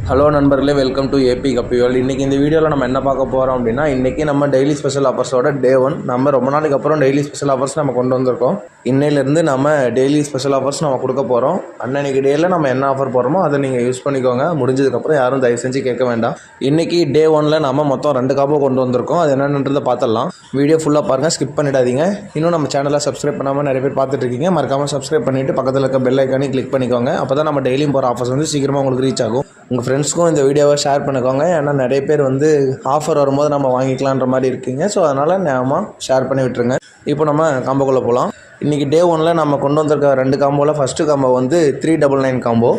Hello நண்பர்களே, welcome to AB கப்பிவேல். இன்றைக்கி இந்த வீடியோவில் நம்ம என்ன பார்க்க போகிறோம் அப்படின்னா, இன்றைக்கி நம்ம டெய்லி ஸ்பெஷல் ஆஃபர்ஸோட டே 1. நம்ம ரொம்ப நாளைக்கு அப்புறம் டெய்லி ஸ்பெஷல் ஆஃபர்ஸ் நம்ம கொண்டு வந்திருக்கோம். இன்னையிலேருந்து நம்ம டெய்லி ஸ்பெஷல் ஆஃபர்ஸ் நம்ம கொடுக்க போகிறோம். அன்னைக்கு டேயில் நம்ம என்ன ஆஃபர் போடுறோமோ அதை நீங்கள் யூஸ் பண்ணிக்கோங்க. முடிஞ்சதுக்கப்புறம் யாரும் தயவு செஞ்சு கேட்க வேண்டாம். இன்றைக்கி டே 1ல் நம்ம மொத்தம் 2 காம்போ கொண்டு வந்திருக்கோம். அது என்னென்னன்றதை பார்த்துடலாம். வீடியோ ஃபுல்லாக பாருங்கள், ஸ்கிப் பண்ணிடாதீங்க. இன்னும் நம்ம சேனலை சப்ஸ்கிரைப் பண்ணாமல் நிறைய பேர் பார்த்துட்ருக்கீங்க. மறக்காமல் சப்ஸ்கிரைப் பண்ணிவிட்டு பக்கத்தில் இருக்க பெல் ஐக்கானே கிளிக் பண்ணிக்கோங்க. அப்போ தான் நம்ம டெய்லியும் போகிற ஆஃபர்ஸ் வந்து சீக்கிரமாக உங்களுக்கு ரீச் ஆகும். உங்கள் ஃப்ரெண்ட்ஸ்க்கும் இந்த வீடியோவை ஷேர் பண்ணிக்கோங்க. ஏன்னா நிறைய பேர் வந்து ஆஃபர் வரும்போது நம்ம வாங்கிக்கலான்ற மாதிரி இருக்கீங்க. ஸோ அதனால் நம்ம ஷேர் பண்ணி விட்டுருங்க. இப்போ நம்ம காம்போக்குள்ளே போகலாம். இன்றைக்கி டே 1ல் நம்ம கொண்டு வந்திருக்க 2 காம்போவில் ஃபஸ்ட்டு காம்போ வந்து 399 காம்போ.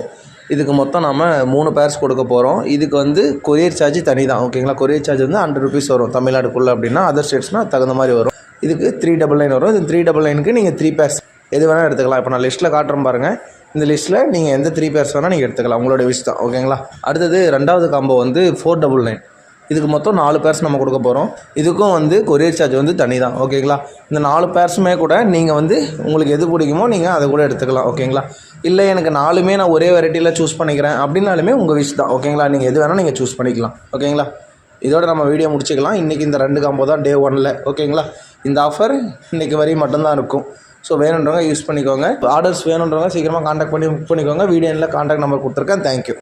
இதுக்கு மொத்தம் நம்ம 3 பேர்ஸ் கொடுக்க போகிறோம். இதுக்கு வந்து கொரியர் சார்ஜ் தனி தான், ஓகேங்களா. கொரியர் சார்ஜ் வந்து 100 rupees வரும் தமிழ்நாடுக்குள்ளே. அப்படின்னா அதர் ஸ்டேட்ஸ்னால் தகுந்த மாதிரி வரும். இதுக்கு 399 வரும். இது 399க்கு நீங்கள் 3 பேர்ஸ் எது வேணால் எடுத்துக்கலாம். இப்போ நான் லிஸ்ட்டில் காட்டுறேன் பாருங்கள். இந்த லிஸ்ட்டில் நீங்கள் எந்த 3 பேர்ஸ் வேணால் நீங்கள் எடுத்துக்கலாம், உங்களோட விஷ் தான், ஓகேங்களா. அடுத்தது 2வது காம்போ வந்து 499. இதுக்கு மொத்தம் 4 பேர்ஸ் நம்ம கொடுக்க போகிறோம். இதுக்கும் வந்து கொரியர் சார்ஜ் வந்து தனி தான், ஓகேங்களா. இந்த 4 பேர்ஸுமே கூட நீங்கள் வந்து உங்களுக்கு எது பிடிக்குமோ நீங்கள் அதை கூட எடுத்துக்கலாம், ஓகேங்களா. இல்லை எனக்கு 4மே நான் ஒரே வெரைட்டியில் சூஸ் பண்ணிக்கிறேன் அப்படின்னாலுமே உங்கள் விஷ் தான், ஓகேங்களா. நீங்கள் எது வேணால் நீங்கள் சூஸ் பண்ணிக்கலாம், ஓகேங்களா. இதோட நம்ம வீடியோ முடிச்சுக்கலாம். இன்றைக்கி இந்த 2 காம்போ தான் டே 1ல், ஓகேங்களா. இந்த ஆஃபர் இன்றைக்கி வரையும் மட்டும்தான் இருக்கும். ஸோ வேணுன்றவங்க யூஸ் பண்ணிக்கோங்க. ஆர்டர்ஸ் வேணுன்றவங்க சீக்கிரமாக காண்டாக்ட் பண்ணி புக் பண்ணிக்கோங்க. வீடியோவில் காண்டாக்ட் நம்பர் கொடுத்துருக்கேன். தேங்க்யூ.